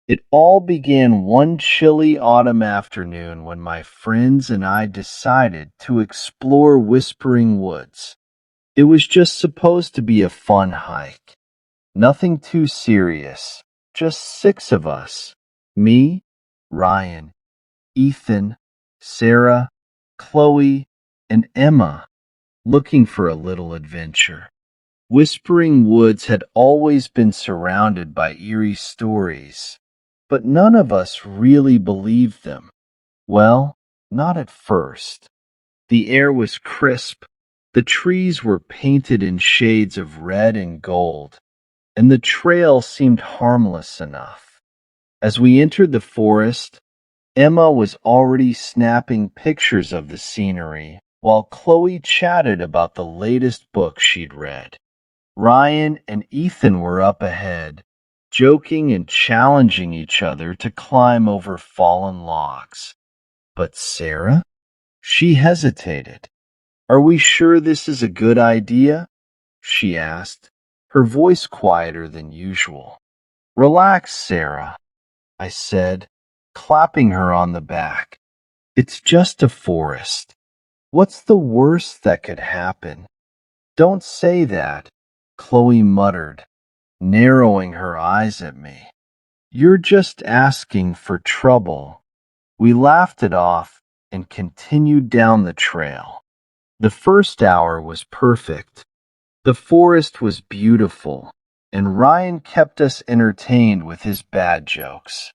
It all began one chilly autumn afternoon when my friends and I decided to explore Whispering Woods. It was just supposed to be a fun hike, nothing too serious, just six of us: me, Ryan, Ethan, Sarah, Chloe, and Emma, looking for a little adventure. Whispering Woods had always been surrounded by eerie stories, but none of us really believed them. Well, not at first. The air was crisp, the trees were painted in shades of red and gold, and the trail seemed harmless enough. As we entered the forest, Emma was already snapping pictures of the scenery, while Chloe chatted about the latest book she'd read. Ryan and Ethan were up ahead, joking and challenging each other to climb over fallen logs. But Sarah? She hesitated. "Are we sure this is a good idea?" she asked, her voice quieter than usual. "Relax, Sarah," I said, clapping her on the back. "It's just a forest. What's the worst that could happen?" "Don't say that," Chloe muttered, narrowing her eyes at me. "You're just asking for trouble." We laughed it off and continued down the trail. The first hour was perfect. The forest was beautiful, and Ryan kept us entertained with his bad jokes.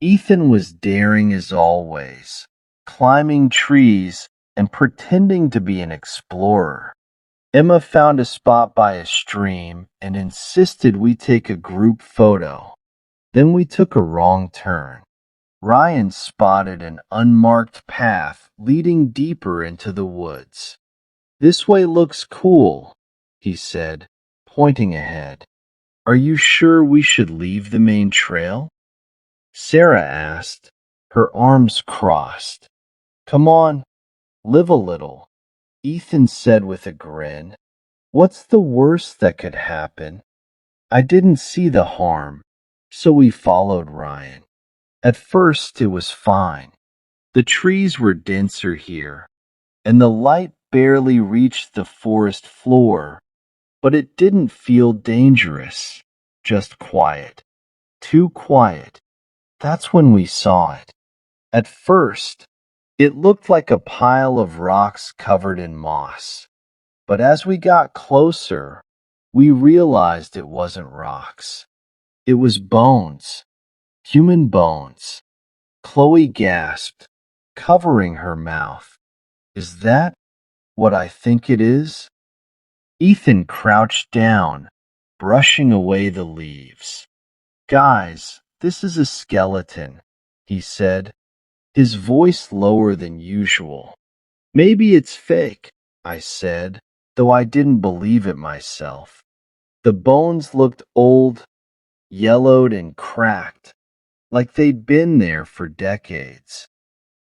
Ethan was daring as always, climbing trees and pretending to be an explorer. Emma found a spot by a stream and insisted we take a group photo. Then we took a wrong turn. Ryan spotted an unmarked path leading deeper into the woods. "This way looks cool," he said, pointing ahead. "Are you sure we should leave the main trail?" Sarah asked, her arms crossed. "Come on, live a little," Ethan said with a grin. "What's the worst that could happen?" I didn't see the harm, so we followed Ryan. At first it was fine. The trees were denser here, and the light barely reached the forest floor, but it didn't feel dangerous, just quiet. Too quiet. That's when we saw it. At first, it looked like a pile of rocks covered in moss, but as we got closer, we realized it wasn't rocks. It was bones, human bones. Chloe gasped, covering her mouth. "Is that what I think it is?" Ethan crouched down, brushing away the leaves. "Guys, this is a skeleton," he said, his voice lower than usual. "Maybe it's fake," I said, though I didn't believe it myself. The bones looked old, yellowed, and cracked, like they'd been there for decades.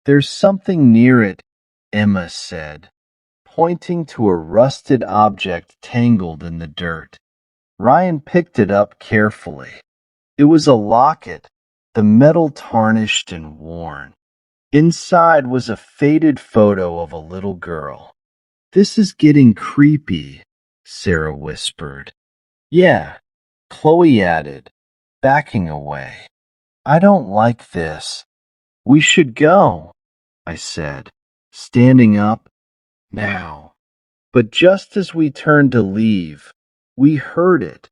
"There's something near it," Emma said, pointing to a rusted object tangled in the dirt. Ryan picked it up carefully. It was a locket, the metal tarnished and worn. Inside was a faded photo of a little girl. "This is getting creepy," Sarah whispered. "Yeah," Chloe added, backing away. "I don't like this. We should go," I said, standing up. "Now." But just as we turned to leave, we heard it,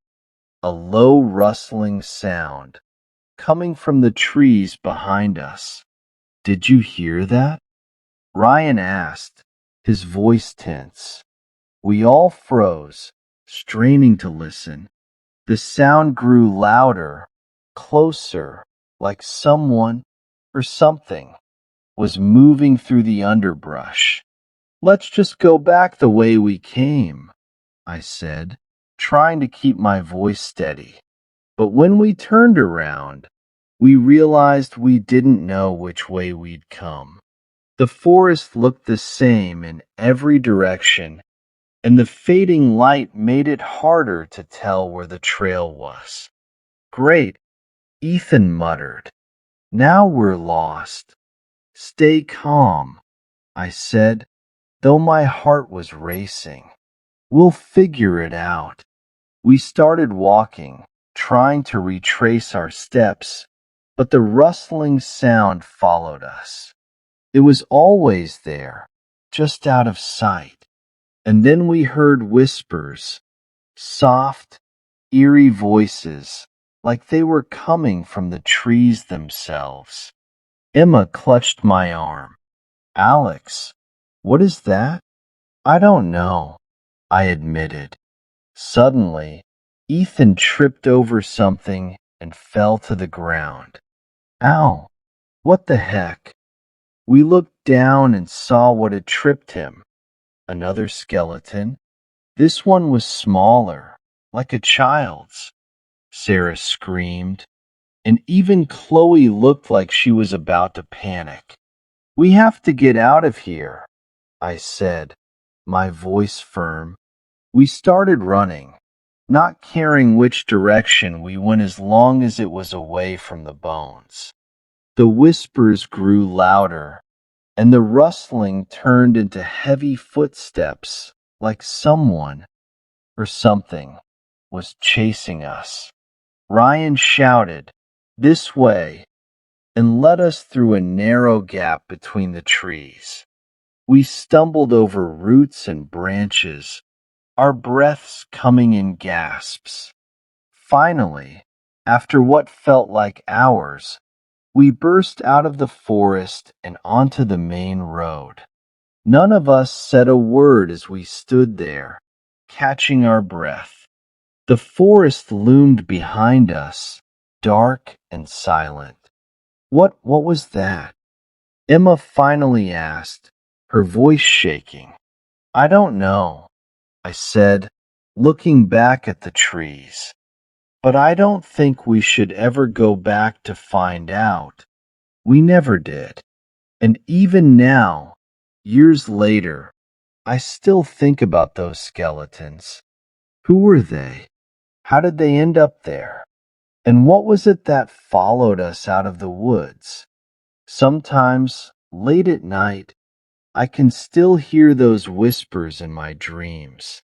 a low rustling sound, coming from the trees behind us. "Did you hear that?" Ryan asked, his voice tense. We all froze, straining to listen. The sound grew louder, closer, like someone or something was moving through the underbrush. "Let's just go back the way we came," I said, trying to keep my voice steady. But when we turned around, we realized we didn't know which way we'd come. The forest looked the same in every direction, and the fading light made it harder to tell where the trail was. "Great," Ethan muttered. Now we're lost. Stay calm, I said, though my heart was racing. We'll figure it out. We started walking, trying to retrace our steps, but the rustling sound followed us. It was always there, just out of sight. And then we heard whispers, soft, eerie voices, like they were coming from the trees themselves. Emma clutched my arm. Alex, what is that? I don't know, I admitted. Suddenly, Ethan tripped over something and fell to the ground. Ow! What the heck? We looked down and saw what had tripped him. Another skeleton. This one was smaller, like a child's. Sarah screamed, and even Chloe looked like she was about to panic. We have to get out of here, I said, my voice firm. We started running, not caring which direction we went as long as it was away from the bones. The whispers grew louder, and the rustling turned into heavy footsteps, like someone or something was chasing us. Ryan shouted, "This way," and led us through a narrow gap between the trees. We stumbled over roots and branches, our breaths coming in gasps. Finally, after what felt like hours, we burst out of the forest and onto the main road. None of us said a word as we stood there, catching our breath. The forest loomed behind us, dark and silent. What was that? Emma finally asked, her voice shaking. I don't know, I said, looking back at the trees. But I don't think we should ever go back to find out. We never did. And even now, years later, I still think about those skeletons. Who were they? How did they end up there? And what was it that followed us out of the woods? Sometimes, late at night, I can still hear those whispers in my dreams.